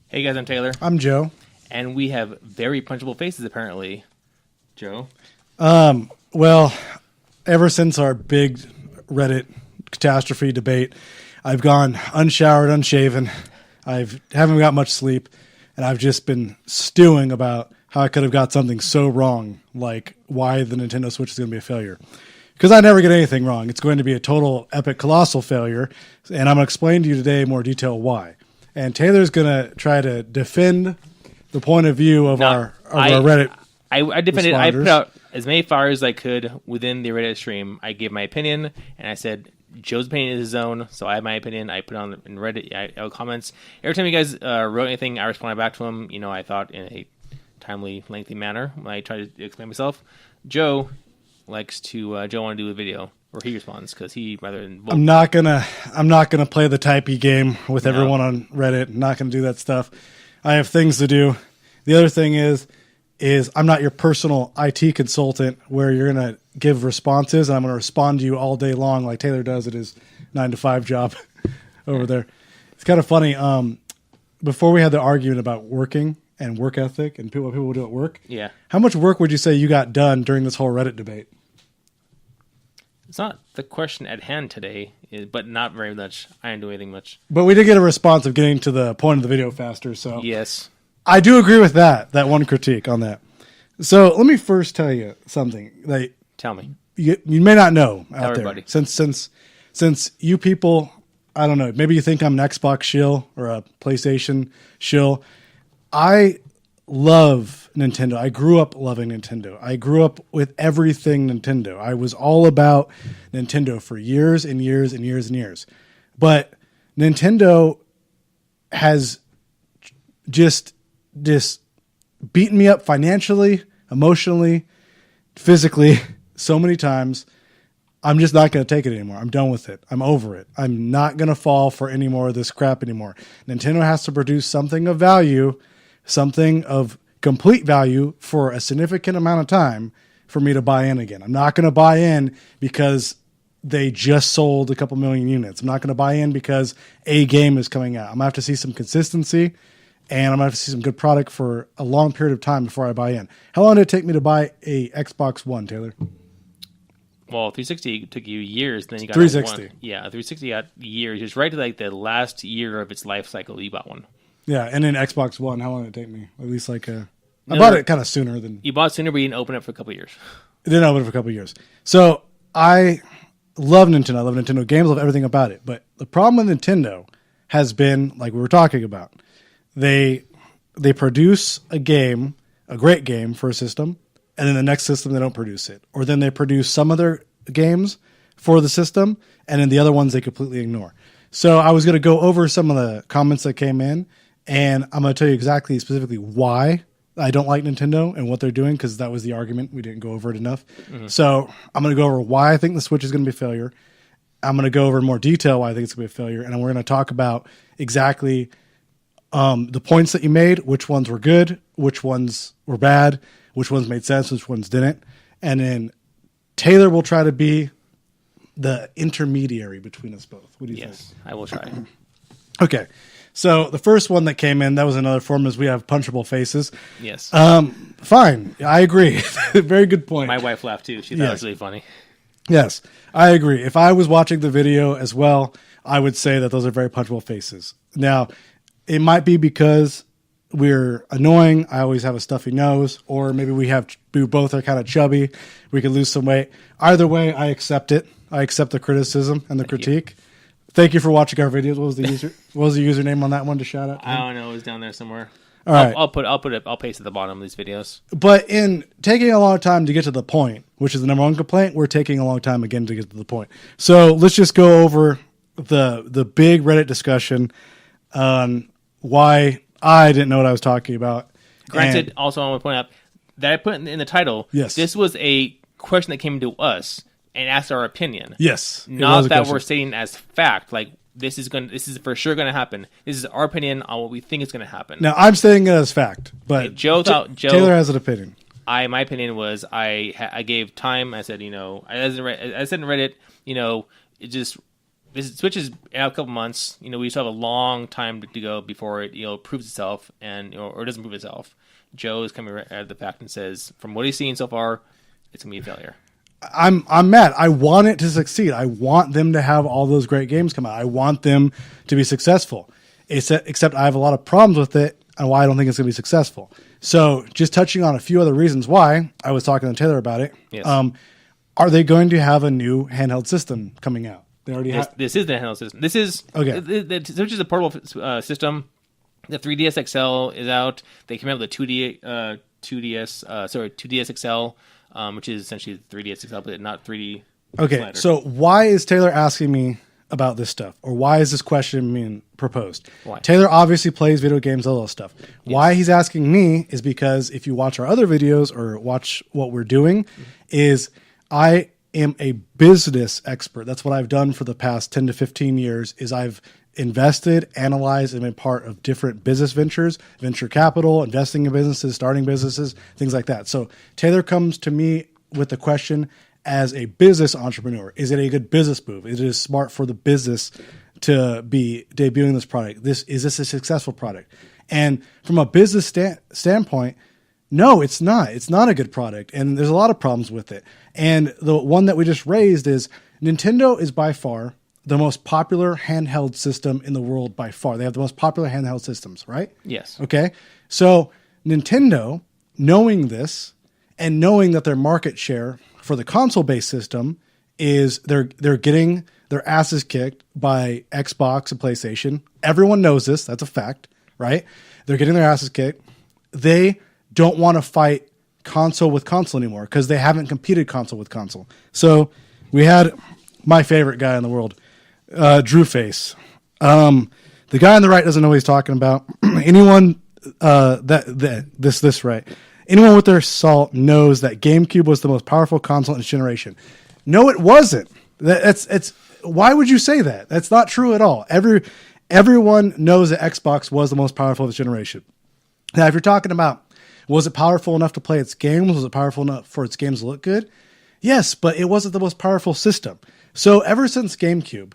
Hey guys, I'm Taylor. I'm Joe. And we have very punchable faces, apparently. Joe? Well, ever since our big Reddit catastrophe debate, I've gone unshowered, unshaven. Haven't got much sleep, and I've just been stewing about how I could have got something so wrong, like why the Nintendo Switch is going to be a failure. Because I never get anything wrong. It's going to be a total epic colossal failure, and I'm going to explain to you today in more detail why. And Taylor's going to try to defend the point of view of our Reddit. I defended. I put out as many fires as I could within the Reddit stream. I gave my opinion, and I said Joe's opinion is his own, so I have my opinion. I put on in Reddit comments. Every time you guys wrote anything, I responded back to them. You know, I thought in a timely, lengthy manner when I tried to explain myself. Joe likes to Joe want to do a video where he responds because he rather than vote. I'm not gonna play the typey game with everyone on Reddit. I'm not gonna do that stuff. I have things to do. The other thing is I'm not your personal IT consultant where you're gonna give responses and I'm gonna respond to you all day long like Taylor does at his 9-to-5 job over there. It's kind of funny. Before we had the argument about working and work ethic and what people do at work. Yeah. How much work would you say you got done during this whole Reddit debate? It's not the question at hand today, but not very much. I didn't do anything much. But we did get a response of getting to the point of the video faster. So yes, I do agree with that one critique on that. So let me first tell you something. Tell me. You may not know out everybody. there. Since you people, I don't know, maybe you think I'm an Xbox shill or a PlayStation shill. I love Nintendo. I grew up loving Nintendo. I grew up with everything Nintendo. I was all about Nintendo for years and years and years and years. But Nintendo has just beaten me up financially, emotionally, physically so many times. I'm just not going to take it anymore. I'm done with it. I'm over it. I'm not going to fall for any more of this crap anymore. Nintendo has to produce something of value, something of complete value for a significant amount of time for me to buy in again. I'm not going to buy in because they just sold a couple million units. I'm not going to buy in because a game is coming out. I'm going to have to see some consistency and I'm going to have to see some good product for a long period of time before I buy in. How long did it take me to buy a Xbox One, Taylor? Well, 360 took you years. Then you got 360. One. Yeah, 360 got years. Just right to like the last year of its life cycle, you bought one. Yeah, and then Xbox One, how long did it take me? At least I bought it kind of sooner than... You bought it sooner, but you didn't open it for a couple of years. It didn't open it for a couple of years. So I love Nintendo. I love Nintendo games. I love everything about it. But the problem with Nintendo has been, like we were talking about, they produce a game, a great game for a system, and then the next system they don't produce it. Or then they produce some of their games for the system, and then the other ones they completely ignore. So I was going to go over some of the comments that came in, and I'm going to tell you exactly, specifically why I don't like Nintendo and what they're doing, because that was the argument. We didn't go over it enough. Mm-hmm. So I'm going to go over why I think the Switch is going to be a failure. I'm going to go over in more detail why I think it's going to be a failure, and we're going to talk about exactly the points that you made, which ones were good, which ones were bad, which ones made sense, which ones didn't. And then Taylor will try to be the intermediary between us both. What do you think? Yes, I will try. Okay. So the first one that came in, that was another form, is we have punchable faces. Yes. Fine. I agree. Very good point. My wife laughed too. She thought it was really funny. Yes, I agree. If I was watching the video as well, I would say that those are very punchable faces. Now, it might be because we're annoying. I always have a stuffy nose, or maybe we both are kind of chubby. We could lose some weight. Either way, I accept it. I accept the criticism and the critique. Thank you for watching our videos. What was the username on that one to shout out to? I don't know. It was down there somewhere. All right. I'll paste at the bottom of these videos. But in taking a long time to get to the point, which is the number one complaint, we're taking a long time again to get to the point. So let's just go over the big Reddit discussion on why I didn't know what I was talking about. Granted, also I want to point out that I put in the title, yes, this was a question that came to us and asked our opinion. Yes. Not that we're stating as fact, like this is for sure going to happen. This is our opinion on what we think is going to happen. Now, I'm stating it as fact, but Taylor has an opinion. My opinion was I gave time. I said, I said in Reddit, it just Switch is out a couple months. We still have a long time to go before it proves itself and or it doesn't prove itself. Joe is coming right out of the fact and says, from what he's seen so far, it's gonna be a failure. I'm mad. I want it to succeed. I want them to have all those great games come out. I want them to be successful. Except I have a lot of problems with it and why I don't think it's going to be successful. So just touching on a few other reasons why, I was talking to Taylor about it. Yes. Are they going to have a new handheld system coming out? They already have. This is the handheld system. This is okay. The Switch is a portable system. The 3DS XL is out. They came out with a 2DS XL. Which is essentially 3DS XL, but not 3D. Okay, slider. So why is Taylor asking me about this stuff? Or why is this question being proposed? Why? Taylor obviously plays video games, all that stuff. Yes. Why he's asking me is because if you watch our other videos or watch what we're doing, is I am a business expert. That's what I've done for the past 10 to 15 years, is I've invested, analyzed, and been part of different business ventures, venture capital, investing in businesses, starting businesses, things like that. So Taylor comes to me with the question as a business entrepreneur. Is it a good business move? Is it smart for the business to be debuting this product? Is this a successful product? And from a business standpoint, no, it's not. It's not a good product. And there's a lot of problems with it. And the one that we just raised is Nintendo is by far the most popular handheld system in the world by far. They have the most popular handheld systems, right? Yes. Okay. So Nintendo, knowing this and knowing that their market share for the console-based system is they're getting their asses kicked by Xbox and PlayStation. Everyone knows this. That's a fact, right? They're getting their asses kicked. They don't want to fight console with console anymore because they haven't competed console with console. So we had my favorite guy in the world, Drew Face. The guy on the right doesn't know what he's talking about. Anyone this right. Anyone with their salt knows that GameCube was the most powerful console in its generation. No, it wasn't. It's why would you say that? That's not true at all. Everyone knows that Xbox was the most powerful of its generation. Now, if you're talking about was it powerful enough to play its games, was it powerful enough for its games to look good? Yes, but it wasn't the most powerful system. So ever since GameCube,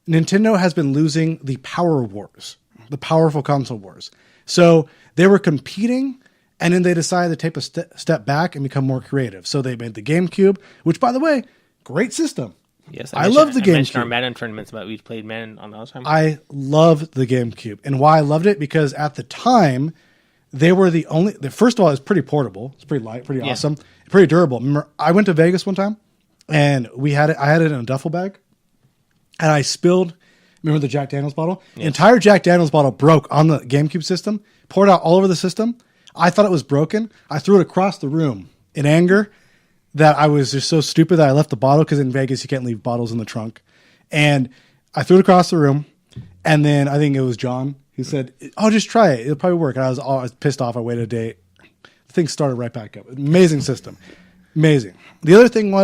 Nintendo has been losing the power wars, the powerful console wars. So they were competing, and then they decided to take a step back and become more creative. So they made the GameCube, which, by the way, great system. Yes, I love the GameCube. I mentioned our Madden tournaments, but we played Madden on the other time. I loved the GameCube. And why I loved it, because at the time, they were the only... First of all, it was pretty portable. It's pretty light, pretty awesome, pretty durable. Remember, I went to Vegas one time, and I had it in a duffel bag. And I spilled, remember the Jack Daniels bottle? Yes. The entire Jack Daniels bottle broke on the GameCube system, poured out all over the system. I thought it was broken. I threw it across the room in anger that I was just so stupid that I left the bottle, because in Vegas you can't leave bottles in the trunk. And I threw it across the room. And then I think it was John. He said, "Oh, just try it. It'll probably work." And I was pissed off. I waited a day. The thing started right back up. Amazing system. Amazing. The other thing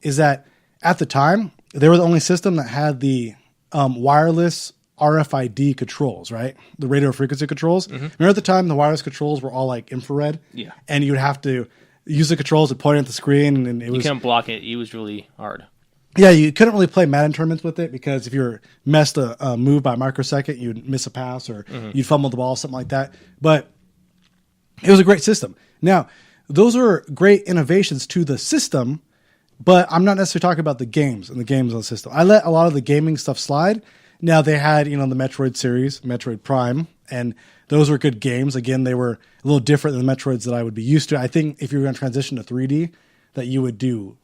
is that at the time, they were the only system that had the wireless RFID controls, right? The radio frequency controls. Mm-hmm. Remember at the time, the wireless controls were all like infrared? Yeah. And you would have to use the controls to point at the screen. And you couldn't block it. It was really hard. Yeah, you couldn't really play Madden tournaments with it, because if you missed a move by a microsecond, you'd miss a pass, or you'd fumble the ball, something like that. But it was a great system. Now, those are great innovations to the system, but I'm not necessarily talking about the games and the games on the system. I let a lot of the gaming stuff slide. Now, they had, the Metroid series, Metroid Prime, and those were good games. Again, they were a little different than the Metroids that I would be used to. I think if you were going to transition to 3D, that you would do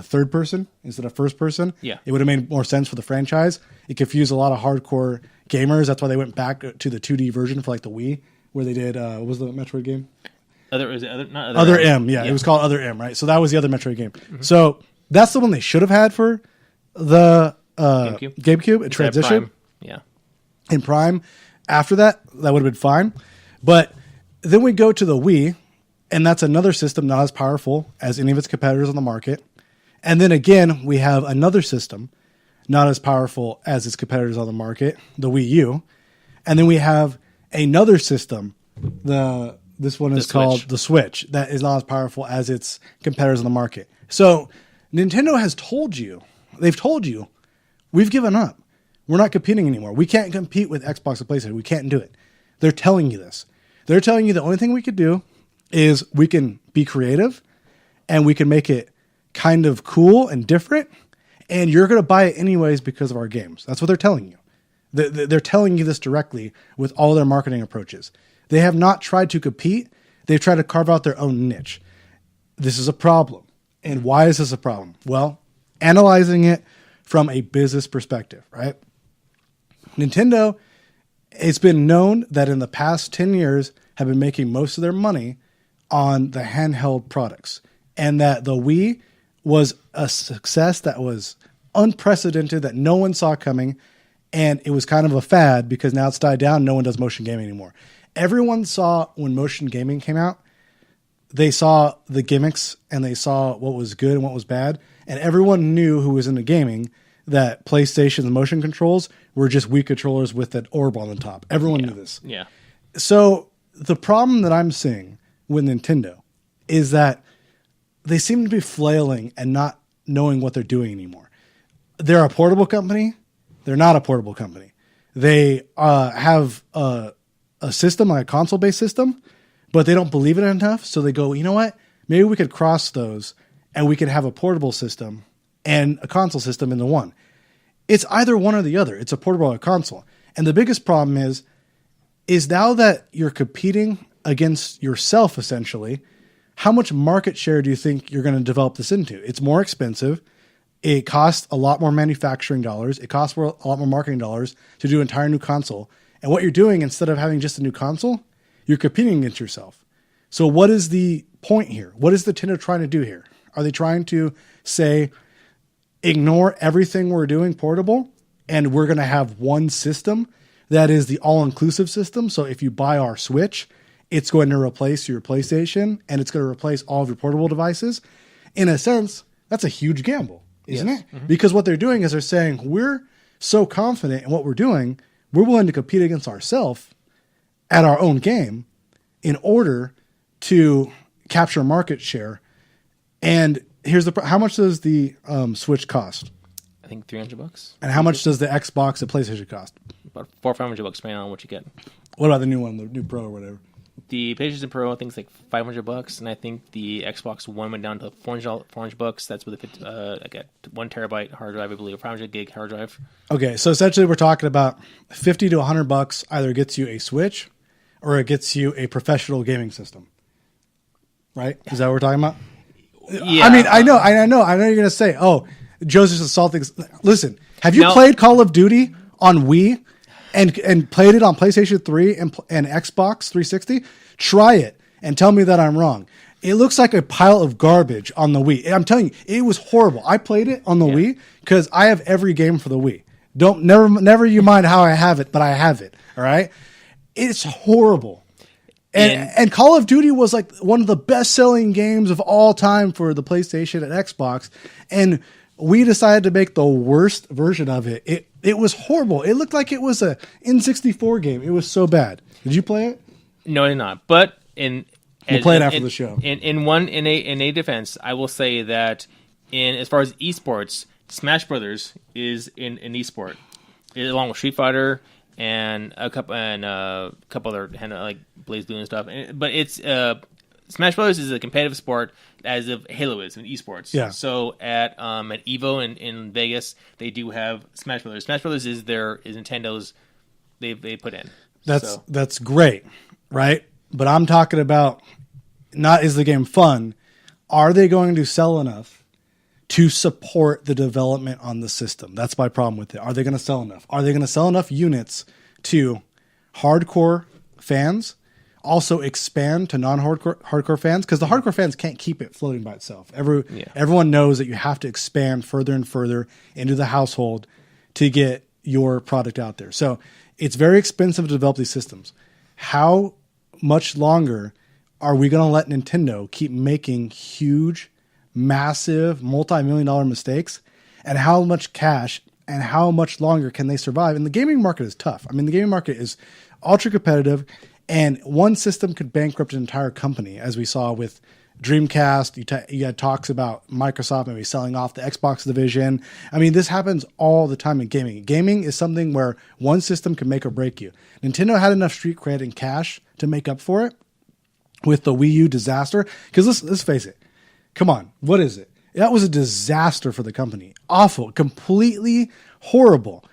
third person instead of first person. Yeah. It would have made more sense for the franchise. It confused a lot of hardcore gamers. That's why they went back to the 2D version for like the Wii, where they did, what was the Metroid game? Other M. Yeah, it was called Other M, right? So that was the other Metroid game. Mm-hmm. So that's the one they should have had for the GameCube. It transitioned. Yeah. In Prime. After that would have been fine. But then we go to the Wii, and that's another system not as powerful as any of its competitors on the market. And then again, we have another system not as powerful as its competitors on the market, the Wii U. And then we have another system, this one is called the Switch, that is not as powerful as its competitors on the market. So Nintendo has told you, they've told you, We've given up. We're not competing anymore. We can't compete with Xbox and PlayStation. We can't do it. They're telling you this. They're telling you the only thing we could do is we can be creative and we can make it kind of cool and different, and you're going to buy it anyways because of our games. That's what they're telling you. They're telling you this directly with all their marketing approaches. They have not tried to compete. They've tried to carve out their own niche. This is a problem. And why is this a problem? Well, analyzing it from a business perspective, right? Nintendo, it's been known that in the past 10 years have been making most of their money on the handheld products, and that the Wii was a success that was unprecedented, that no one saw coming, and it was kind of a fad because now it's died down. No one does motion gaming anymore. Everyone saw when motion gaming came out, they saw the gimmicks and they saw what was good and what was bad. And everyone knew who was into gaming that PlayStation's motion controls were just Wii controllers with an orb on the top. Everyone knew this. Yeah. So the problem that I'm seeing with Nintendo is that they seem to be flailing and not knowing what they're doing anymore. They're a portable company. They're not a portable company. They have a system, like a console-based system, but they don't believe it enough. So they go, you know what? Maybe we could cross those and we could have a portable system and a console system into one. It's either one or the other. It's a portable or a console. And the biggest problem is now that you're competing against yourself, essentially, how much market share do you think you're going to develop this into? It's more expensive. It costs a lot more manufacturing dollars. It costs a lot more marketing dollars to do an entire new console. And what you're doing, instead of having just a new console, you're competing against yourself. So what is the point here? What is Nintendo trying to do here? Are they trying to say, ignore everything we're doing portable, and we're going to have one system that is the all-inclusive system? So if you buy our Switch, it's going to replace your PlayStation, and it's going to replace all of your portable devices. In a sense, that's a huge gamble, isn't it? Mm-hmm. Because what they're doing is they're saying, we're so confident in what we're doing, we're willing to compete against ourselves at our own game in order to capture market share. And here's how much does the Switch cost? I think $300. And how much does the Xbox and PlayStation cost? About $400 or $500, depending on what you get. What about the new one, the new Pro or whatever? The PlayStation Pro, I think, is like $500, and I think the Xbox One went down to $400. That's with like a 1 terabyte hard drive, I believe, a 500 gig hard drive. Okay, so essentially we're talking about $50 to $100 either gets you a Switch or it gets you a professional gaming system. Right? Is that what we're talking about? Yeah. I mean, I know you're going to say, oh, Joe's just assaulting. Listen, have you played Call of Duty on Wii and played it on PlayStation 3 and Xbox 360? Try it and tell me that I'm wrong. It looks like a pile of garbage on the Wii. I'm telling you, it was horrible. I played it on the Wii because I have every game for the Wii. Never you mind how I have it, but I have it. All right? It's horrible. And Call of Duty was like one of the best-selling games of all time for the PlayStation and Xbox. And we decided to make the worst version of it. It was horrible. It looked like it was a N64 game. It was so bad. Did you play it? No, I did not. But we'll play it after the show. In a defense, I will say that as far as esports, Smash Brothers is an esport, along with Street Fighter and a couple other like BlazBlue and stuff. But it's Smash Brothers is a competitive sport, as if Halo is in esports. Yeah. So at Evo in Vegas, they do have Smash Brothers. Smash Brothers is Nintendo's. They put in. That's great, right? But I'm talking about, not is the game fun? Are they going to sell enough to support the development on the system? That's my problem with it. Are they going to sell enough? Are they going to sell enough units to hardcore fans? Also expand to non-hardcore fans? Because the hardcore fans can't keep it floating by itself. Everyone knows that you have to expand further and further into the household to get your product out there. So it's very expensive to develop these systems. How much longer are we going to let Nintendo keep making huge, massive, multi-million-dollar mistakes? And how much cash and how much longer can they survive? And the gaming market is tough. I mean, the gaming market is ultra competitive, and one system could bankrupt an entire company, as we saw with Dreamcast. You had talks about Microsoft maybe selling off the Xbox division. I mean, this happens all the time in gaming. Gaming is something where one system can make or break you. Nintendo had enough street cred and cash to make up for it with the Wii U disaster. Because let's face it. Come on. What is it? That was a disaster for the company. Awful. Completely horrible.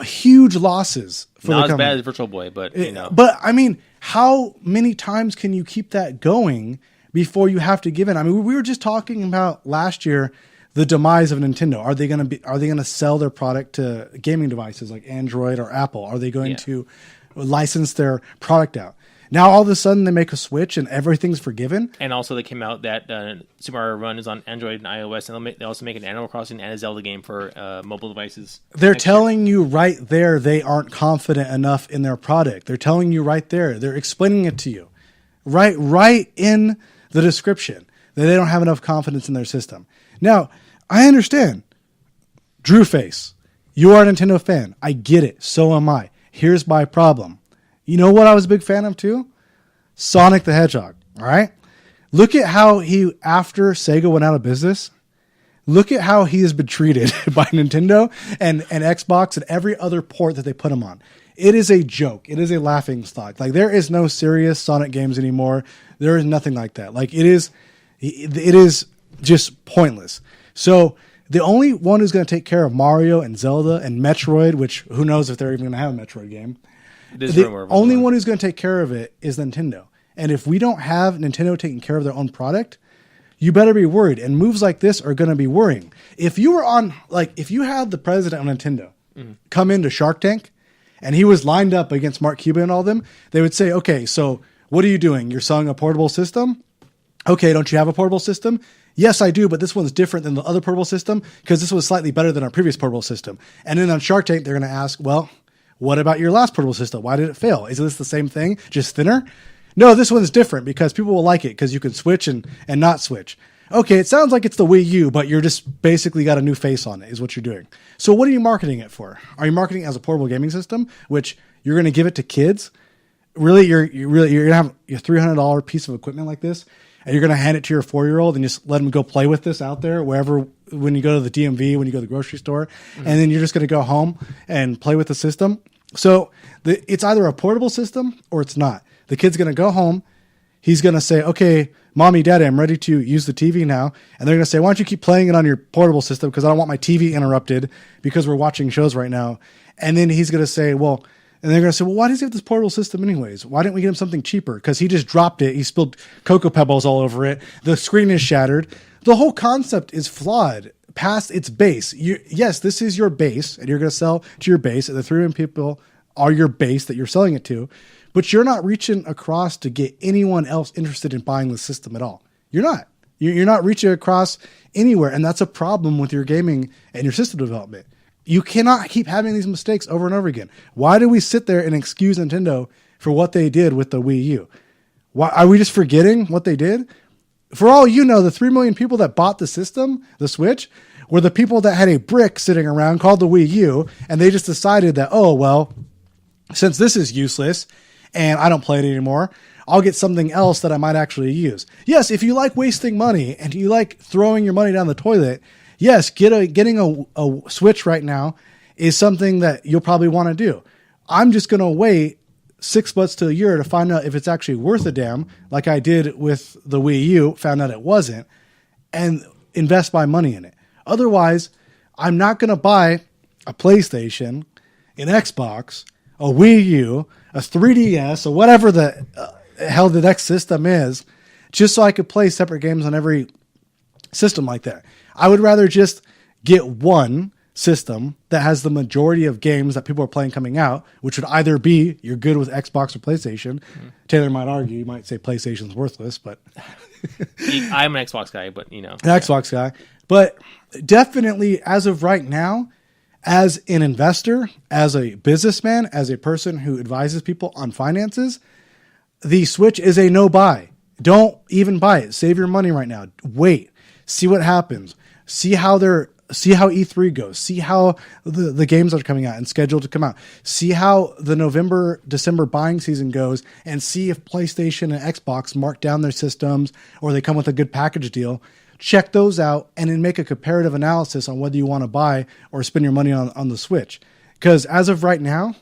Huge losses for Not the company. Not as bad as Virtual Boy, but, you know. But, I mean, how many times can you keep that going before you have to give in? I mean, we were just talking about last year the demise of Nintendo. Are they going to sell their product to gaming devices like Android or Apple? Are they going to license their product out? Now all of a sudden they make a Switch and everything's forgiven. And also they came out that Super Mario Run is on Android and iOS, and they also make an Animal Crossing and a Zelda game for mobile devices. They're telling you right there they aren't confident enough in their product. They're telling you right there. They're explaining it to you. Right in the description that they don't have enough confidence in their system. Now, I understand. Drew Face, you are a Nintendo fan. I get it. So am I. Here's my problem. You know what I was a big fan of too? Sonic the Hedgehog. All right. Look at how after Sega went out of business, look at how he has been treated by Nintendo and Xbox and every other port that they put him on. It is a joke. It is a laughing stock. Like, there is no serious Sonic games anymore. There is nothing like that. Like, it is just pointless. So the only one who's going to take care of Mario and Zelda and Metroid, which who knows if they're even going to have a Metroid game. The only one who's going to take care of it is Nintendo. And if we don't have Nintendo taking care of their own product, you better be worried. And moves like this are going to be worrying. If you had the president of Nintendo come into Shark Tank and he was lined up against Mark Cuban and all them, they would say, okay, so what are you doing? You're selling a portable system? Okay, don't you have a portable system? Yes, I do, but this one's different than the other portable system because this was slightly better than our previous portable system. And then on Shark Tank, they're going to ask, well, what about your last portable system? Why did it fail? Is this the same thing, just thinner? No, this one's different because people will like it because you can switch and not switch. Okay, it sounds like it's the Wii U, but you're just basically got a new face on it is what you're doing. So what are you marketing it for? Are you marketing it as a portable gaming system, which you're going to give it to kids? Really, you're going to have your $300 piece of equipment like this, and you're going to hand it to your 4-year-old and just let them go play with this out there wherever, when you go to the DMV, when you go to the grocery store, and then you're just going to go home and play with the system. So it's either a portable system or it's not. The kid's going to go home. He's going to say, okay, mommy, daddy, I'm ready to use the TV now. And they're going to say, why don't you keep playing it on your portable system? Because I don't want my TV interrupted because we're watching shows right now. And then he's going to say, well, and they're going to say, well, why does he have this portable system anyways? Why didn't we get him something cheaper? Because he just dropped it. He spilled Cocoa Pebbles all over it. The screen is shattered. The whole concept is flawed past its base. Yes, this is your base, and you're going to sell to your base, and the 3 million people are your base that you're selling it to, but you're not reaching across to get anyone else interested in buying the system at all. You're not. You're not reaching across anywhere, and that's a problem with your gaming and your system development. You cannot keep having these mistakes over and over again. Why do we sit there and excuse Nintendo for what they did with the Wii U? Why are we just forgetting what they did? For all you know, the 3 million people that bought the system, the Switch, were the people that had a brick sitting around called the Wii U, and they just decided that, oh, well, since this is useless and I don't play it anymore, I'll get something else that I might actually use. Yes, if you like wasting money and you like throwing your money down the toilet, yes, getting a Switch right now is something that you'll probably want to do. I'm just going to wait 6 months to a year to find out if it's actually worth a damn, like I did with the Wii U, found out it wasn't, and invest my money in it. Otherwise, I'm not going to buy a PlayStation, an Xbox, a Wii U, a 3DS, or whatever the hell the next system is, just so I could play separate games on every system like that. I would rather just get one system that has the majority of games that people are playing coming out, which would either be you're good with Xbox or PlayStation. Taylor might argue, you might say PlayStation's worthless, but I'm an Xbox guy, but you know, an Xbox guy. But definitely, as of right now, as an investor, as a businessman, as a person who advises people on finances, the Switch is a no buy. Don't even buy it. Save your money right now. Wait, see what happens. See how their see how E3 goes, see how the games are coming out and scheduled to come out, see how the November, December buying season goes, and see if PlayStation and Xbox mark down their systems or they come with a good package deal. Check those out and then make a comparative analysis on whether you want to buy or spend your money on the Switch. Because as of right now,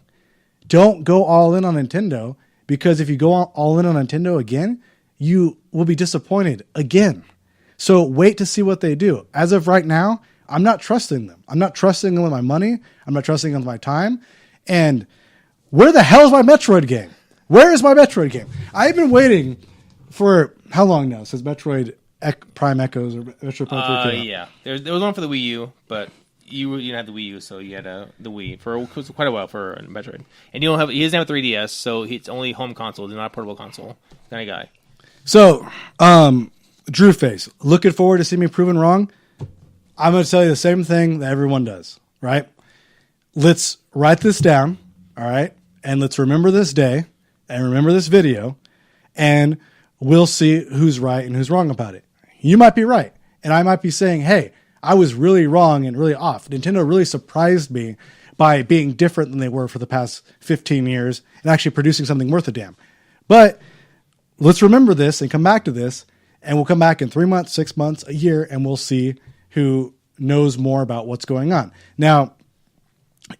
don't go all in on Nintendo, because if you go all in on Nintendo again, you will be disappointed again. So wait to see what they do. As of right now, I'm not trusting them. I'm not trusting them with my money. I'm not trusting them with my time. And where the hell is my Metroid game? Where is my Metroid game? I've been waiting for how long now since Metroid Prime Echoes or Metroid Prime 3 came out? Yeah. There was one for the Wii U, but you didn't have the Wii U, so you had the Wii for quite a while for Metroid. And he doesn't have a 3DS, so it's only home console. He's not a portable console kind of guy. So, Drew Face, looking forward to seeing me proven wrong. I'm going to tell you the same thing that everyone does, right? Let's write this down, all right? And let's remember this day and remember this video, and we'll see who's right and who's wrong about it. You might be right, and I might be saying, hey, I was really wrong and really off. Nintendo really surprised me by being different than they were for the past 15 years and actually producing something worth a damn. But let's remember this and come back to this, and we'll come back in 3 months, 6 months, a year, and we'll see who knows more about what's going on. Now,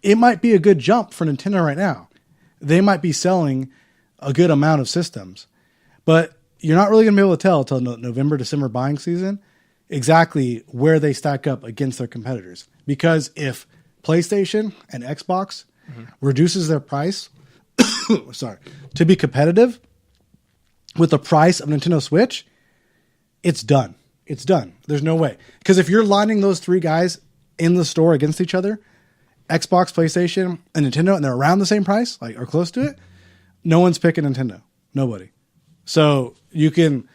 it might be a good jump for Nintendo right now. They might be selling a good amount of systems, but you're not really going to be able to tell until November, December buying season exactly where they stack up against their competitors. Because if PlayStation and Xbox reduces their price to be competitive with the price of Nintendo Switch, it's done. It's done. There's no way. Because if you're lining those three guys in the store against each other, Xbox, PlayStation, and Nintendo, and they're around the same price, like or close to it, no one's picking Nintendo. Nobody. So you can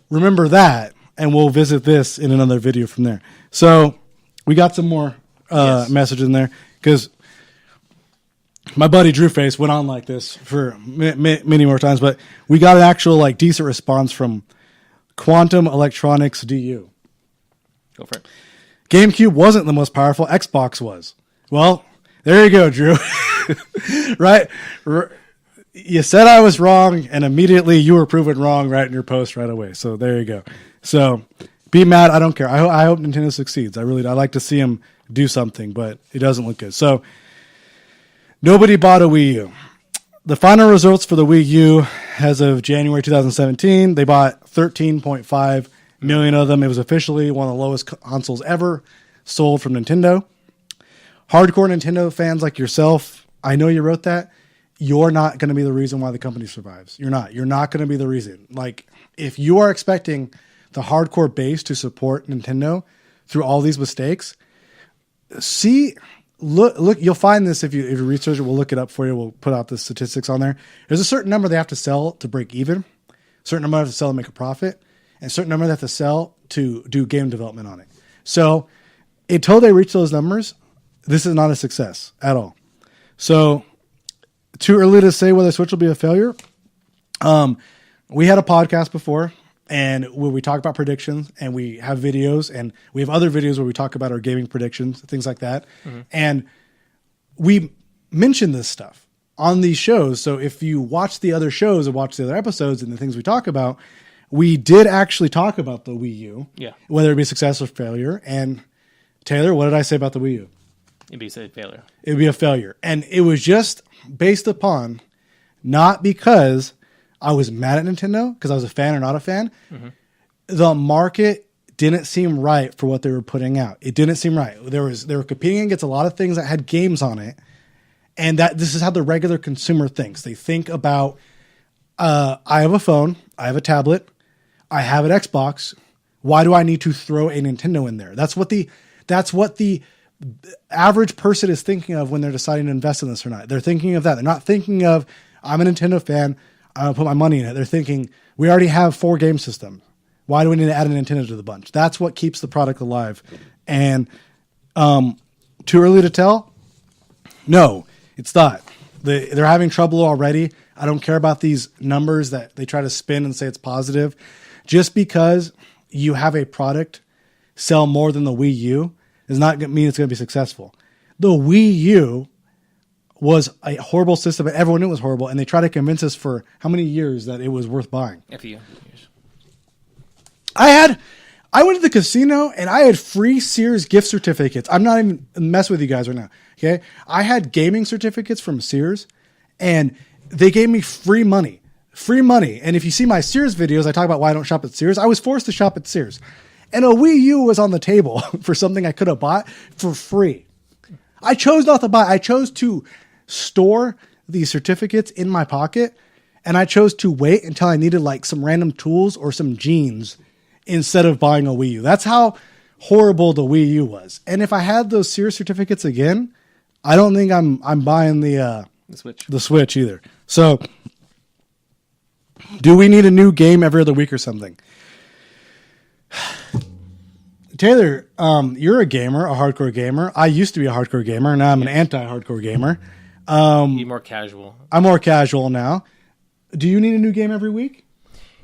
remember that, and we'll visit this in another video from there. So we got some more messages in there, because my buddy Drew Face went on like this for many more times, but we got an actual decent response from Quantum Electronics DU. Go for it. GameCube wasn't the most powerful. Xbox was. Well, there you go, Drew. Right? You said I was wrong, and immediately you were proven wrong right in your post right away. So there you go. So be mad. I don't care. I hope Nintendo succeeds. I like to see them do something, but it doesn't look good. So nobody bought a Wii U. The final results for the Wii U as of January 2017, they bought 13.5 million of them. It was officially one of the lowest consoles ever sold from Nintendo. Hardcore Nintendo fans like yourself, I know you wrote that. You're not going to be the reason why the company survives. You're not. You're not going to be the reason. Like, if you are expecting the hardcore base to support Nintendo through all these mistakes, look, you'll find this if you research it. We'll look it up for you. We'll put out the statistics on there. There's a certain number they have to sell to break even, a certain number they have to sell to make a profit, and a certain number they have to sell to do game development on it. So until they reach those numbers, this is not a success at all. So too early to say whether Switch will be a failure. We had a podcast before, and where we talk about predictions, and we have videos, and we have other videos where we talk about our gaming predictions, things like that. Mm-hmm. And we mention this stuff on these shows. So if you watch the other shows and watch the other episodes and the things we talk about, we did actually talk about the Wii U, whether it be a success or failure. And Taylor, what did I say about the Wii U? It'd be a failure. It would be a failure. And it was just based upon, not because I was mad at Nintendo, because I was a fan or not a fan. Mm-hmm. The market didn't seem right for what they were putting out. It didn't seem right. They were competing against a lot of things that had games on it. And this is how the regular consumer thinks. They think about, I have a phone, I have a tablet, I have an Xbox. Why do I need to throw a Nintendo in there? That's what the average person is thinking of when they're deciding to invest in this or not. They're thinking of that. They're not thinking of, I'm a Nintendo fan, I'm going to put my money in it. They're thinking, we already have 4 game systems. Why do we need to add a Nintendo to the bunch? That's what keeps the product alive. And too early to tell? No, it's not. They're having trouble already. I don't care about these numbers that they try to spin and say it's positive. Just because you have a product sell more than the Wii U does not mean it's going to be successful. The Wii U was a horrible system, and everyone knew it was horrible, and they tried to convince us for how many years that it was worth buying. A few years. I went to the casino, and I had free Sears gift certificates. I'm not even messing with you guys right now, okay? I had gaming certificates from Sears, and they gave me free money. Free money. And if you see my Sears videos, I talk about why I don't shop at Sears. I was forced to shop at Sears. And a Wii U was on the table for something I could have bought for free. I chose not to buy. I chose to store these certificates in my pocket, and I chose to wait until I needed like some random tools or some jeans instead of buying a Wii U. That's how horrible the Wii U was. And if I had those Sears certificates again, I don't think I'm buying the Switch either. So, do we need a new game every other week or something? Taylor, you're a gamer, a hardcore gamer. I used to be a hardcore gamer. Now I'm an anti-hardcore gamer. Be more casual. I'm more casual now. Do you need a new game every week?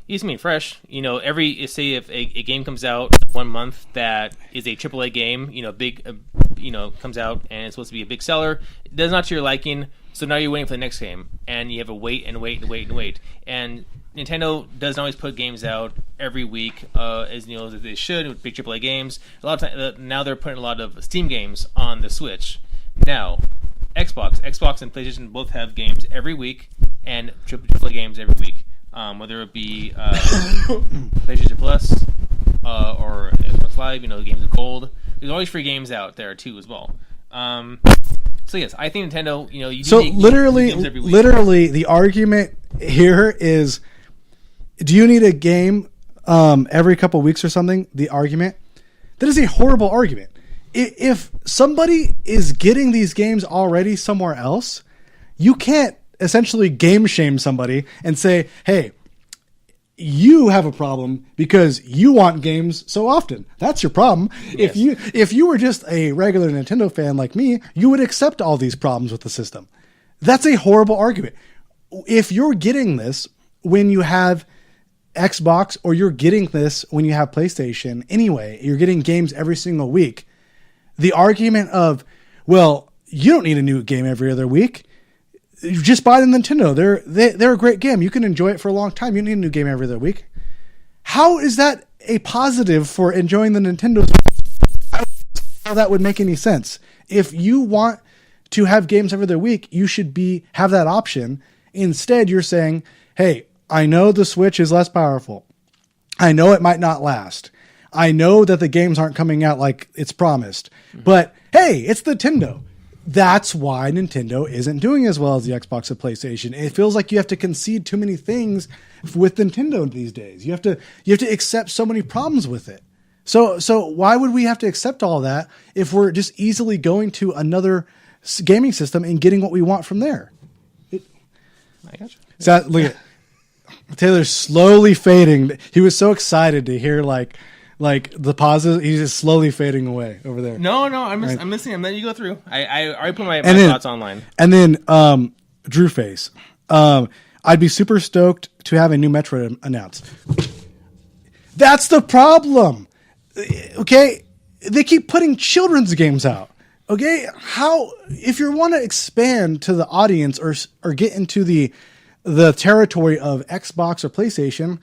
It's mean fresh. Say if a game comes out 1 month that is a AAA game, big, comes out and it's supposed to be a big seller. That's not to your liking. So now you're waiting for the next game, and you have to wait and wait and wait and wait. And Nintendo doesn't always put games out every week, as they should with big AAA games. A lot of time, now they're putting a lot of Steam games on the Switch. Now, Xbox and PlayStation both have games every week and AAA games every week, whether it be PlayStation Plus or Xbox Live. Games of Gold. There's always free games out there too as well. So yes, I think Nintendo. Literally, the argument here is, do you need a game every couple of weeks or something? The argument that is a horrible argument. If somebody is getting these games already somewhere else, you can't essentially game shame somebody and say, "Hey, you have a problem because you want games so often. That's your problem." Yes. If you were just a regular Nintendo fan like me, you would accept all these problems with the system. That's a horrible argument. If you're getting this when you have Xbox, or you're getting this when you have PlayStation anyway, you're getting games every single week. The argument of, well, you don't need a new game every other week. You just buy the Nintendo. They're a great game. You can enjoy it for a long time. You don't need a new game every other week. How is that a positive for enjoying the Nintendo? I don't know how that would make any sense. If you want to have games every other week, you should have that option. Instead, you're saying, hey, I know the Switch is less powerful. I know it might not last. I know that the games aren't coming out like it's promised. But hey, it's Nintendo. That's why Nintendo isn't doing as well as the Xbox or PlayStation. It feels like you have to concede too many things with Nintendo these days. You have to accept so many problems with it. So why would we have to accept all that if we're just easily going to another gaming system and getting what we want from there? I gotcha. So look at Taylor's slowly fading. He was so excited to hear like the pauses. He's just slowly fading away over there. No, I'm listening. I'm letting you go through. I already put my thoughts online. And then Drew Face. I'd be super stoked to have a new Metroid announced. That's the problem. Okay, they keep putting children's games out. Okay, if you want to expand to the audience or get into the territory of Xbox or PlayStation,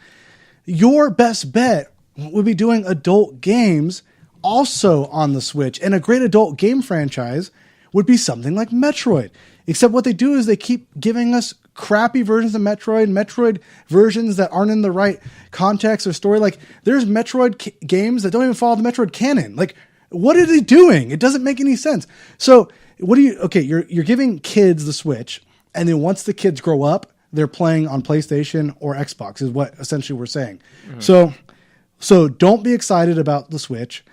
your best bet would be doing adult games also on the Switch. And a great adult game franchise would be something like Metroid. Except what they do is they keep giving us crappy versions of Metroid versions that aren't in the right context or story. Like, there's Metroid games that don't even follow the Metroid canon. Like, what are they doing? It doesn't make any sense. So you're giving kids the Switch, and then once the kids grow up, they're playing on PlayStation or Xbox is what essentially we're saying. Mm-hmm. So don't be excited about the Switch.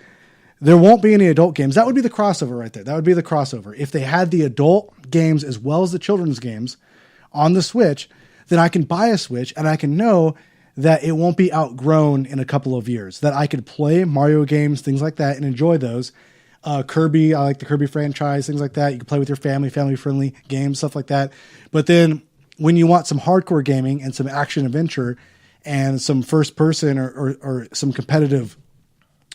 There won't be any adult games. That would be the crossover right there. That would be the crossover. If they had the adult games as well as the children's games on the Switch, then I can buy a Switch and I can know that it won't be outgrown in a couple of years, that I could play Mario games, things like that, and enjoy those. Kirby, I like the Kirby franchise, things like that. You can play with your family-friendly games, stuff like that. But then when you want some hardcore gaming and some action adventure and some first person or some competitive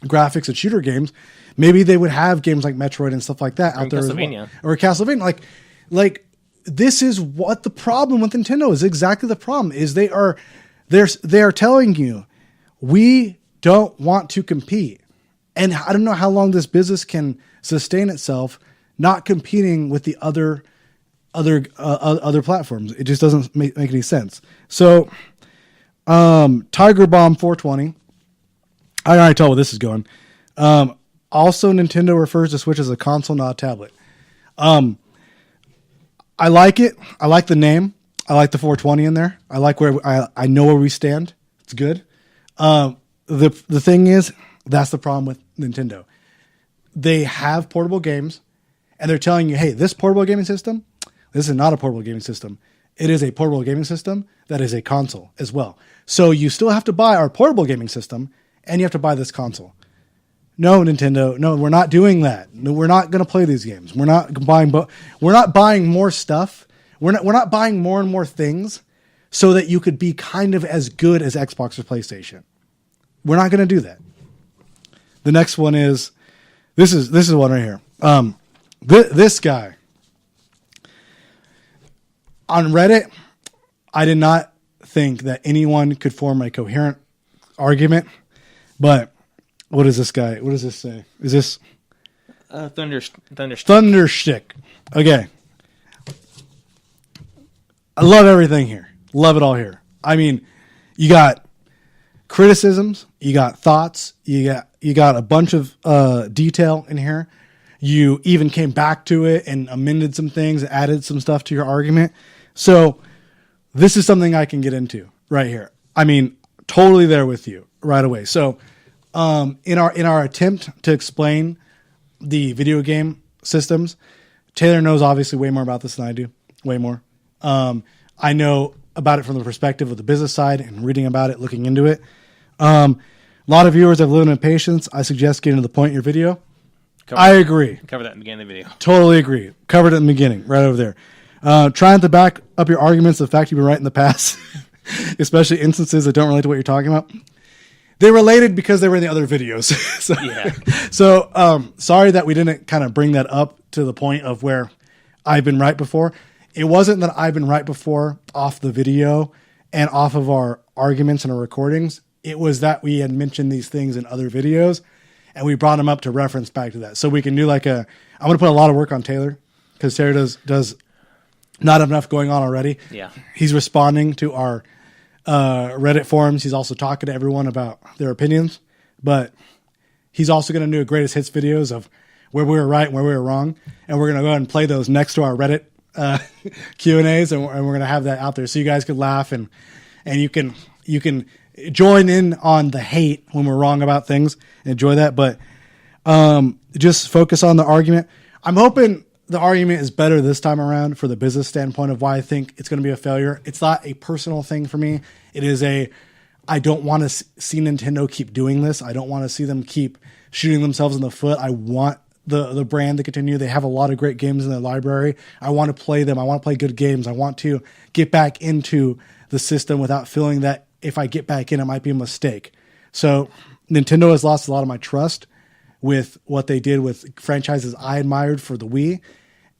graphics and shooter games, maybe they would have games like Metroid and stuff like that out there as well. Or Castlevania. Like this is what the problem with Nintendo is. Exactly the problem is they are telling you we don't want to compete. And I don't know how long this business can sustain itself not competing with the other platforms. It just doesn't make any sense. So Tiger Bomb 420. I can already tell where this is going. Also, Nintendo refers to Switch as a console, not a tablet. I like it. I like the name. I like the 420 in there. I like where I know where we stand. It's good. The thing is, that's the problem with Nintendo. They have portable games, and they're telling you, hey, this portable gaming system, this is not a portable gaming system. It is a portable gaming system that is a console as well. So you still have to buy our portable gaming system, and you have to buy this console. No, Nintendo. No, we're not doing that. No, we're not going to play these games. We're not buying. We're not buying more stuff. We're not buying more and more things so that you could be kind of as good as Xbox or PlayStation. We're not going to do that. The next one is this is one right here. This guy on Reddit. I did not think that anyone could form a coherent argument, but. What is this guy? What does this say? Is this Thunderstick? Okay. I love everything here. Love it all here. I mean, you got criticisms, you got thoughts, you got a bunch of detail in here. You even came back to it and amended some things, added some stuff to your argument. So this is something I can get into right here. I mean, totally there with you right away. So in our attempt to explain the video game systems, Taylor knows obviously way more about this than I do. Way more. I know about it from the perspective of the business side and reading about it, looking into it. A lot of viewers have limited patience. I suggest getting to the point in your video. I agree. Cover that in the beginning of the video. Totally agree. Covered it in the beginning, right over there. Trying to back up your arguments, the fact you've been right in the past, especially instances that don't relate to what you're talking about. They related because they were in the other videos. So sorry that we didn't kind of bring that up to the point of where I've been right before. It wasn't that I've been right before off the video and off of our arguments and our recordings. It was that we had mentioned these things in other videos and we brought them up to reference back to that. So we can do I'm going to put a lot of work on Taylor because Taylor does not have enough going on already. Yeah. He's responding to our Reddit forums. He's also talking to everyone about their opinions, but he's also going to do a greatest hits videos of where we were right and where we were wrong. And we're going to go ahead and play those next to our Reddit Q&As. And we're going to have that out there so you guys can laugh and you can join in on the hate when we're wrong about things and enjoy that. But, just focus on the argument. I'm hoping the argument is better this time around for the business standpoint of why I think it's going to be a failure. It's not a personal thing for me. It is I don't want to see Nintendo keep doing this. I don't want to see them keep shooting themselves in the foot. I want the brand to continue. They have a lot of great games in their library. I want to play them. I want to play good games. I want to get back into the system without feeling that if I get back in, it might be a mistake. So Nintendo has lost a lot of my trust with what they did with franchises I admired for the Wii.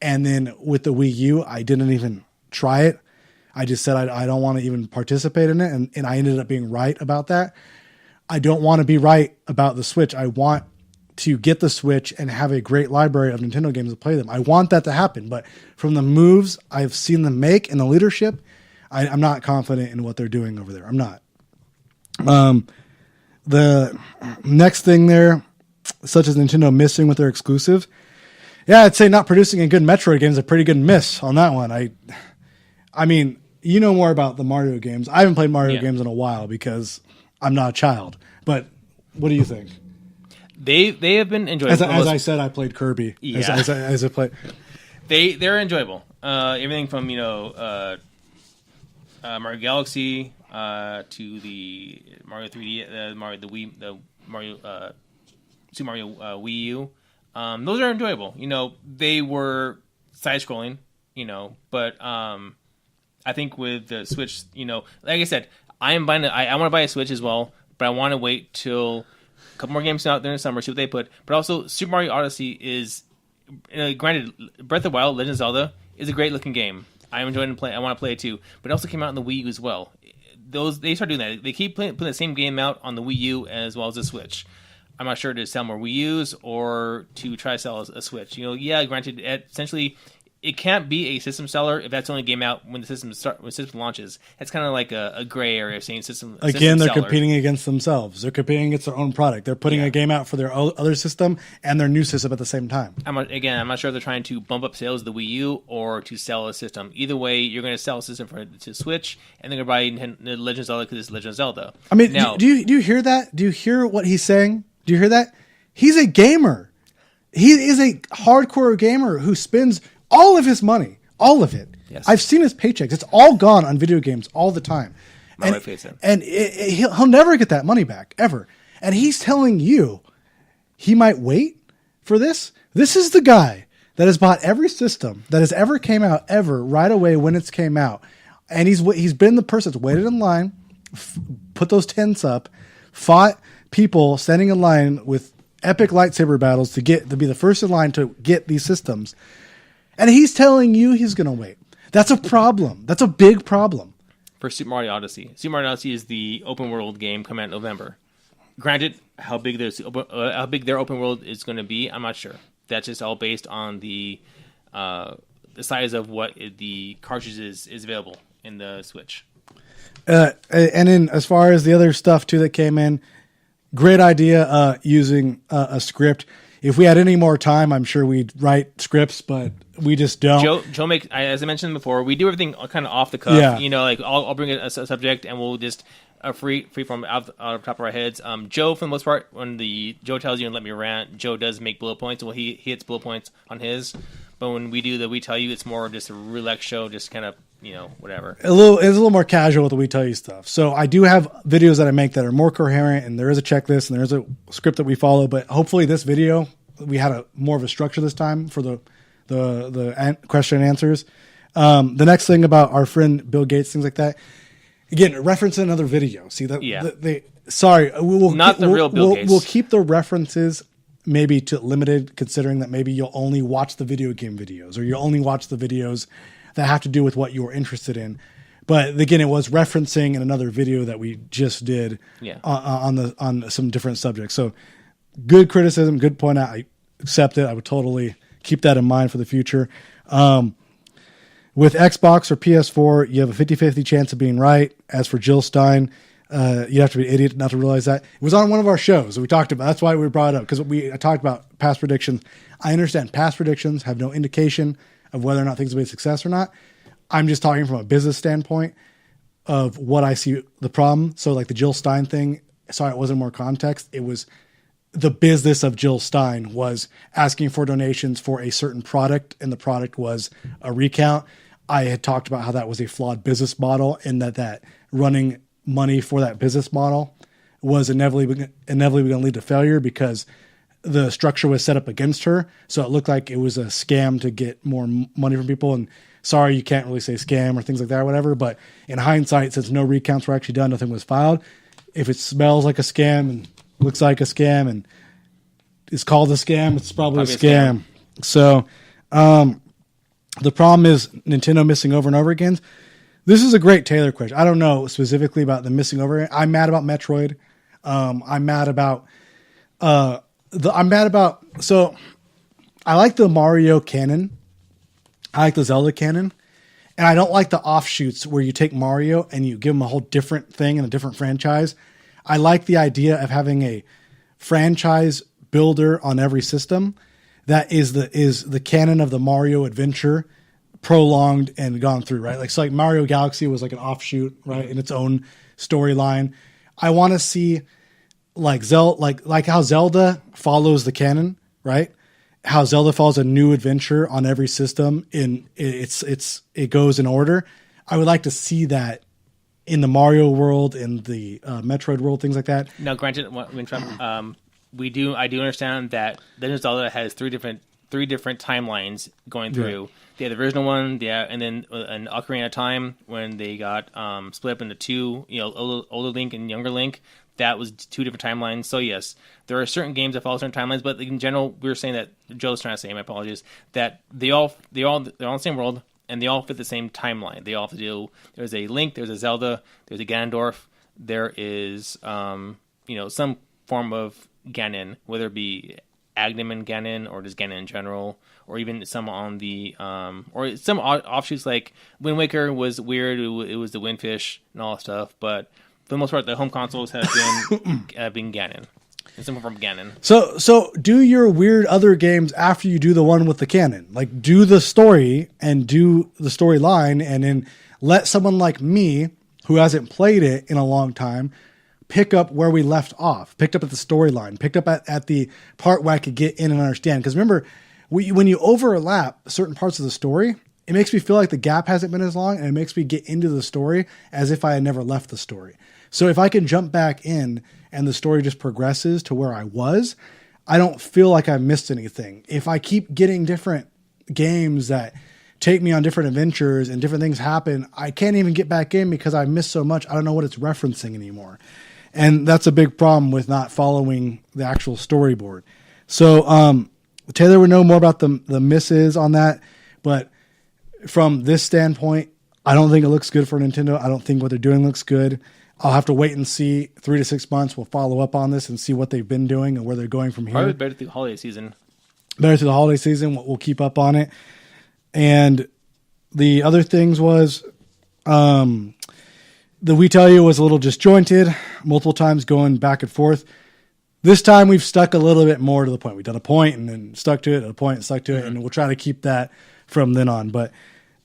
And then with the Wii U, I didn't even try it. I just said I don't want to even participate in it. And I ended up being right about that. I don't want to be right about the Switch. I want to get the Switch and have a great library of Nintendo games to play them. I want that to happen. But from the moves I've seen them make and the leadership, I'm not confident in what they're doing over there. I'm not. The next thing there, such as Nintendo missing with their exclusives. Yeah, I'd say not producing a good Metroid game is a pretty good miss on that one. I mean, you know more about the Mario games. I haven't played Mario games in a while because I'm not a child. But what do you think? They have been enjoyable. As I said, I played Kirby. Yeah. As I played. They're enjoyable. Everything from Mario Galaxy to the Mario 3D, Mario the Wii, the Mario Super Mario Wii U. Those are enjoyable. They were side scrolling. But I think with the Switch, like I said, I want to buy a Switch as well, but I want to wait till A couple more games out there in the summer, see what they put. But also, Super Mario Odyssey is, granted, Breath of the Wild, Legend of Zelda is a great looking game. I'm enjoying to play. I want to play it too. But it also came out on the Wii U as well. They start doing that. They keep putting the same game out on the Wii U as well as the Switch. I'm not sure to sell more Wii U's or to try to sell a Switch. Granted, essentially, it can't be a system seller if that's the only game out when the system launches. That's kind of like a gray area saying system. Again, they're seller. competing against themselves. They're competing against their own product. They're putting a game out for their other system and their new system at the same time. I'm not sure if they're trying to bump up sales of the Wii U or to sell a system. Either way, you're going to sell a system to Switch, and they're going to buy Legend of Zelda because it's Legend of Zelda. I mean, now, do you hear that? Do you hear what he's saying? Do you hear that? He's a gamer. He is a hardcore gamer who spends all of his money, all of it. Yes. I've seen his paychecks. It's all gone on video games all the time. My wife hates it. And he'll never get that money back, ever. And he's telling you he might wait for this. This is the guy that has bought every system that has ever came out ever right away when it's came out. And he's been the person that's waited in line, put those tents up, fought people standing in line with epic lightsaber battles to be the first in line to get these systems. And he's telling you he's going to wait. That's a problem. That's a big problem. For Super Mario Odyssey. Super Mario Odyssey is the open world game coming out in November. Granted, how big their open world is going to be, I'm not sure. That's just all based on the size of what the cartridges is available in the Switch. And then as far as the other stuff too that came in, great idea using a script. If we had any more time, I'm sure we'd write scripts, but we just don't. Joe makes, as I mentioned before, we do everything kind of off the cuff. Yeah. Like I'll bring a subject and we'll just free from out of the top of our heads. Joe, for the most part, when Joe tells you and let me rant, Joe does make bullet points. Well, he hits bullet points on his, but when we do the We Tell You, it's more just a relaxed show, just kind of whatever. It's a little more casual with the We Tell You stuff. So I do have videos that I make that are more coherent, and there is a checklist and there's a script that we follow. But hopefully, this video we had more of a structure this time for the question and answers. The next thing about our friend Bill Gates, things like that. Again, reference another video. See that? Yeah. Real Bill Gates. We'll keep the references maybe to limited, considering that maybe you'll only watch the video game videos, or you'll only watch the videos that have to do with what you're interested in. But again, it was referencing in another video that we just did on some different subjects. So good criticism, good point out. I accept it. I would totally keep that in mind for the future. With Xbox or PS4, you have a 50-50 chance of being right. As for Jill Stein, you have to be an idiot not to realize that. It was on one of our shows that we talked about. That's why we brought it up, because I talked about past predictions. I understand past predictions have no indication of whether or not things will be a success or not. I'm just talking from a business standpoint of what I see the problem. So like the Jill Stein thing, sorry, it wasn't more context. It was the business of Jill Stein was asking for donations for a certain product, and the product was a recount. I had talked about how that was a flawed business model, and that running money for that business model was inevitably going to lead to failure because the structure was set up against her. So it looked like it was a scam to get more money from people. And sorry, you can't really say scam or things like that or whatever. But in hindsight, since no recounts were actually done, nothing was filed. If it smells like a scam and looks like a scam and is called a scam, it's probably a scam. So the problem is Nintendo missing over and over again. This is a great Taylor question. I don't know specifically about the missing over. I'm mad about Metroid. I'm mad about so I like the Mario canon. I like the Zelda canon. And I don't like the offshoots where you take Mario and you give him a whole different thing in a different franchise. I like the idea of having a franchise builder on every system that is the canon of the Mario adventure prolonged and gone through, right? Like Mario Galaxy was like an offshoot, right, in its own storyline. I want to see like how Zelda follows the canon, right? How Zelda follows a new adventure on every system it goes in order. I would like to see that in the Mario world, in the Metroid world, things like that. Now, granted, I do understand that Legend of Zelda has three different timelines going through. They had the original one, yeah, and then an Ocarina of Time when they got split up into two, older Link and younger Link. That was two different timelines. So yes, there are certain games that follow certain timelines, but in general, we were saying that Joe's trying to say, my apologies, that they're all in the same world and they all fit the same timeline. They all have to do. There's a Link, there's a Zelda, there's a Ganondorf, there is some form of Ganon, whether it be Agnem and Ganon or just Ganon in general, or even some on the or some offshoots like Wind Waker was weird. It was the Windfish and all that stuff, but for the most part, the home consoles have been Ganon. It's some from Ganon. So do your weird other games after you do the one with the canon. Like, do the story and do the storyline, and then let someone like me, who hasn't played it in a long time, pick up where we left off. Picked up at the storyline. Picked up at the part where I could get in and understand. Because remember, when you overlap certain parts of the story, it makes me feel like the gap hasn't been as long, and it makes me get into the story as if I had never left the story. So if I can jump back in and the story just progresses to where I was, I don't feel like I missed anything. If I keep getting different games that take me on different adventures and different things happen, I can't even get back in because I missed so much. I don't know what it's referencing anymore. And that's a big problem with not following the actual storyboard. So Taylor would know more about the misses on that. But from this standpoint, I don't think it looks good for Nintendo. I don't think what they're doing looks good. I'll have to wait and see. 3 to 6 months, we'll follow up on this and see what they've been doing and where they're going from here. Probably better through the holiday season. Better through the holiday season. We'll keep up on it. And the other things was the We Tell You was a little disjointed, multiple times going back and forth. This time we've stuck a little bit more to the point. We've done a point and then stuck to it, a point and stuck to it, and we'll try to keep that from then on. But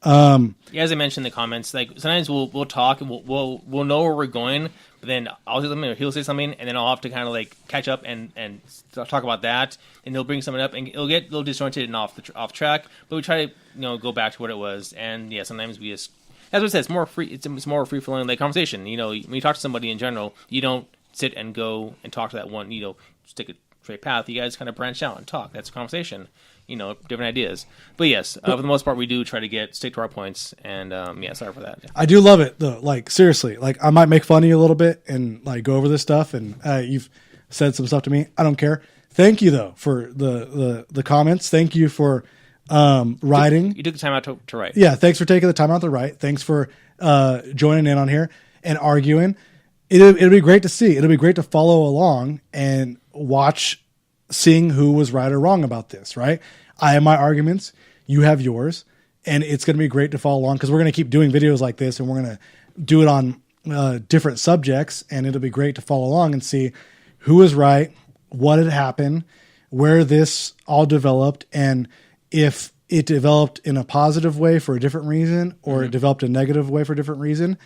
as I mentioned in the comments, like sometimes we'll talk and we'll know where we're going, but then I'll say something or he'll say something, and then I'll have to kind of like catch up and talk about that, and he'll bring something up, and it'll get a little disjointed and off track. But we try to go back to what it was, and yeah, sometimes we just, as I said, it's more free. It's more free flowing like conversation. When you talk to somebody in general, you don't sit and go and talk to that one. Just take a straight path. You guys kind of branch out and talk. That's a conversation. Different ideas. But yes, for the most part, we do try to stick to our points. And sorry for that. I do love it though. Like seriously, like I might make fun of you a little bit and like go over this stuff. And you've said some stuff to me. I don't care. Thank you though for the comments. Thank you for writing. You took the time out to write. Yeah. Thanks for taking the time out to write. Thanks for joining in on here and arguing. It'll be great to see. It'll be great to follow along and watch, seeing who was right or wrong about this, right? I have my arguments, you have yours, and it's going to be great to follow along because we're going to keep doing videos like this, and we're going to do it on different subjects, and it'll be great to follow along and see who was right, what had happened, where this all developed, and if it developed in a positive way for a different reason or it developed a negative way for a different reason.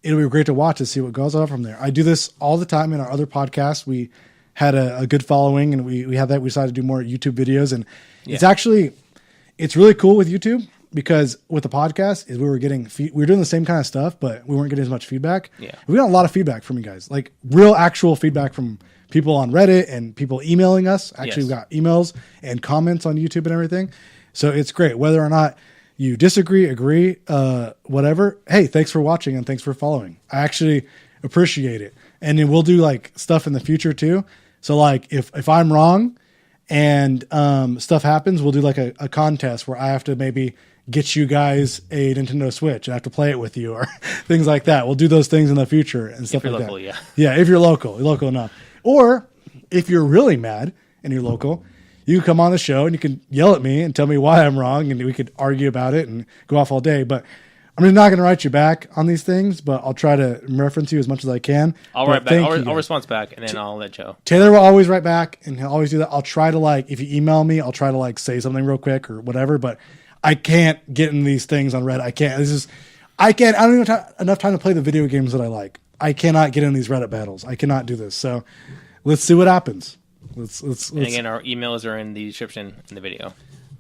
It'll be great to watch and see what goes on from there. I do this all the time in our other podcasts. We had a good following, and we had that. We decided to do more YouTube videos, and it's really cool with YouTube because with the podcast is we were doing the same kind of stuff, but we weren't getting as much feedback. Yeah, we got a lot of feedback from you guys, like real actual feedback from people on Reddit and people emailing us. Actually, we got emails and comments on YouTube and everything. So it's great, whether or not you disagree, agree, whatever. Hey, thanks for watching and thanks for following. I actually appreciate it. And then we'll do like stuff in the future too. So like if I'm wrong and stuff happens, we'll do like a contest where I have to maybe get you guys a Nintendo Switch and I have to play it with you or things like that. We'll do those things in the future and stuff like local, that. Yeah. Yeah, if you're local enough. Or if you're really mad and you're local, you can come on the show and you can yell at me and tell me why I'm wrong, and we could argue about it and go off all day. But I'm just not going to write you back on these things, but I'll try to reference you as much as I can. I'll write back. I'll respond back, and then I'll let Joe. Taylor will always write back, and he'll always do that. I'll try to if you email me, I'll try to say something real quick or whatever, but I can't get in these things on Reddit. I can't. I don't even have enough time to play the video games that I like. I cannot get in these Reddit battles. I cannot do this. So let's see what happens. Let's and again, our emails are in the description in the video.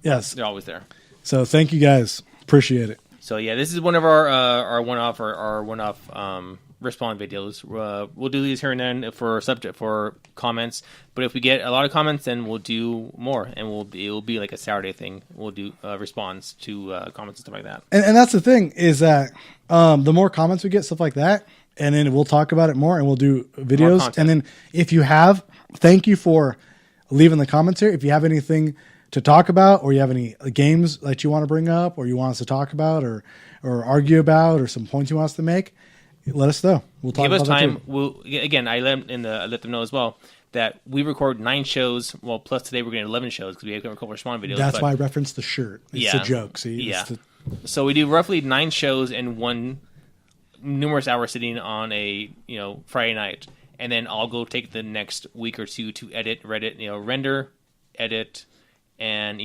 Yes. They're always there. So thank you guys. Appreciate it. So yeah, this is one of our one-off respond videos. We'll do these here and then for comments, but if we get a lot of comments, then we'll do more, and it'll be like a Saturday thing. We'll do response to comments and stuff like that. And that's the thing is that the more comments we get, stuff like that, and then we'll talk about it more, and we'll do videos. And then if you have, thank you for leaving the comments here. If you have anything to talk about, or you have any games that you want to bring up, or you want us to talk about, or argue about, or some points you want us to make, let us know. We'll talk about that too. Give us time. I let them know as well that we record 9 shows. Well, plus today we're getting 11 shows because we have a couple of respond videos. That's why I referenced the shirt. It's a joke. See, yeah. So we do roughly 9 shows in one numerous hour sitting on a Friday night, and then I'll go take the next week or two to render, edit, and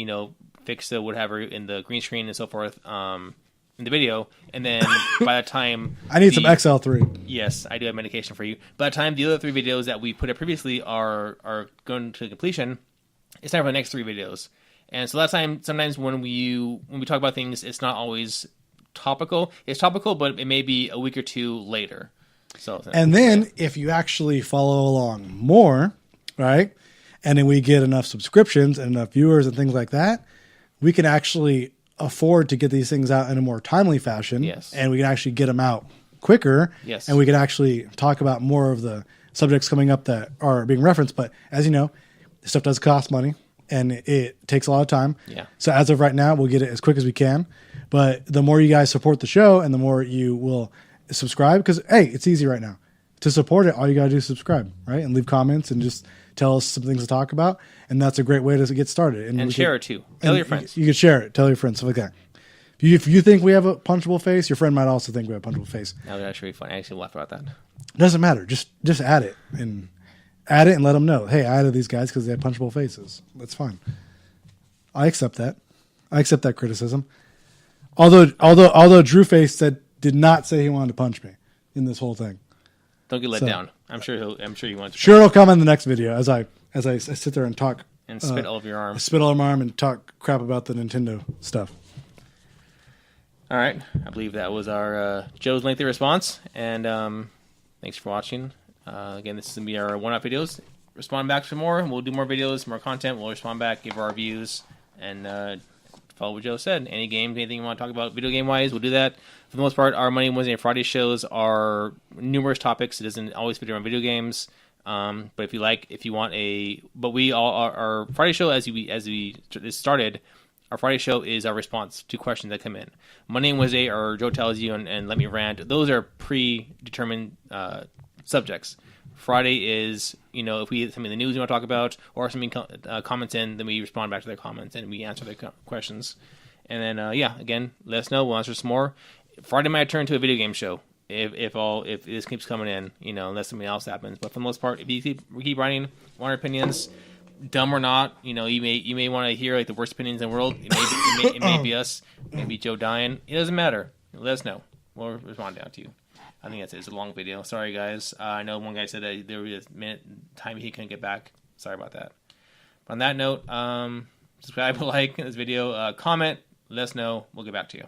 fix the whatever in the green screen and so forth in the video, and then by the time I need some XL3. Yes, I do have medication for you. By the time the other 3 videos that we put up previously are going to completion, it's time for the next 3 videos. And so that time, sometimes when we talk about things, it's not always topical. It's topical, but it may be a week or 2 later. So and then if you actually follow along more, right? And then we get enough subscriptions and enough viewers and things like that, we can actually afford to get these things out in a more timely fashion. Yes. And we can actually get them out quicker. Yes. And we can actually talk about more of the subjects coming up that are being referenced. But as you know, this stuff does cost money and it takes a lot of time. Yeah. So as of right now, we'll get it as quick as we can. But the more you guys support the show and the more you will subscribe, because hey, it's easy right now. To support it, all you got to do is subscribe, right? And leave comments and just tell us some things to talk about. And that's a great way to get started. And share it too. Tell your friends. You can share it. Tell your friends, stuff like that. If you think we have a punchable face, your friend might also think we have a punchable face. That would actually be funny. I actually laughed about that. Doesn't matter. Just add it and let them know. Hey, I added these guys because they have punchable faces. That's fine. I accept that. I accept that criticism. Although Drew Face did not say he wanted to punch me in this whole thing. Don't get let down. I'm sure he wants to. Sure, it'll come in the next video as I sit there and talk and spit all over your arm. Spit all over my arm and talk crap about the Nintendo stuff. All right, I believe that was our Joe's lengthy response, and thanks for watching. Again, this is gonna be our one-off videos. Respond back for more. We'll do more videos, more content. We'll respond back, give our views, and follow what Joe said. Any games, anything you want to talk about video game wise, we'll do that. For the most part, our Monday, Wednesday, and Friday shows are numerous topics. It doesn't always fit around video games. But if you want but we all our Friday show as we started, our Friday show is our response to questions that come in. Monday and Wednesday are Joe Tells You and Let Me Rant. Those are predetermined subjects. Friday is, if we have something in the news we want to talk about or something comments in, then we respond back to their comments and we answer their questions. And then, again, let us know. We'll answer some more. Friday might turn to a video game show if this keeps coming in, unless something else happens. But for the most part, if you keep writing, want our opinions, dumb or not, you may want to hear like the worst opinions in the world. It may be us, maybe Joe dying. It doesn't matter. Let us know. We'll respond down to you. I think that's it. It's a long video. Sorry, guys. I know one guy said that there was a minute time he couldn't get back. Sorry about that. But on that note, subscribe, like this video, comment, let us know. We'll get back to you.